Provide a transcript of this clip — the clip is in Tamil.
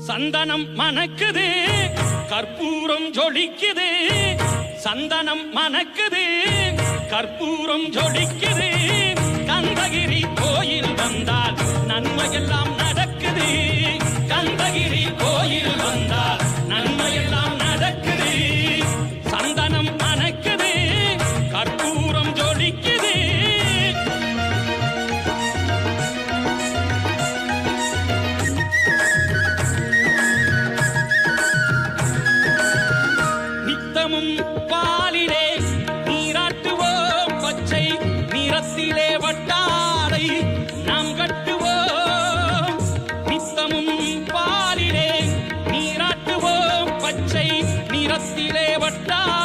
சந்தனம் மணக்குது கற்பூரம் ஜொலிக்குது சந்தனம் மணக்குது கற்பூரம் ஜொலிக்குது கந்தகிரி கோயில் வந்தால் நன்மையெல்லாம் நடக்குது கந்தகிரி கோயில் வந்தால் நன்மையெல்லாம் நடக்குது சந்தனம் மணக்குது கற்பூரம் ஜொலிக்குது பாலிலே நீராட்டுவோம் பச்சை நிறத்திலே வட்டாரை நாம் கட்டுவோம் நித்தமும் பாலிலே நீராட்டுவோம் பச்சை நிறத்திலே வட்டாரை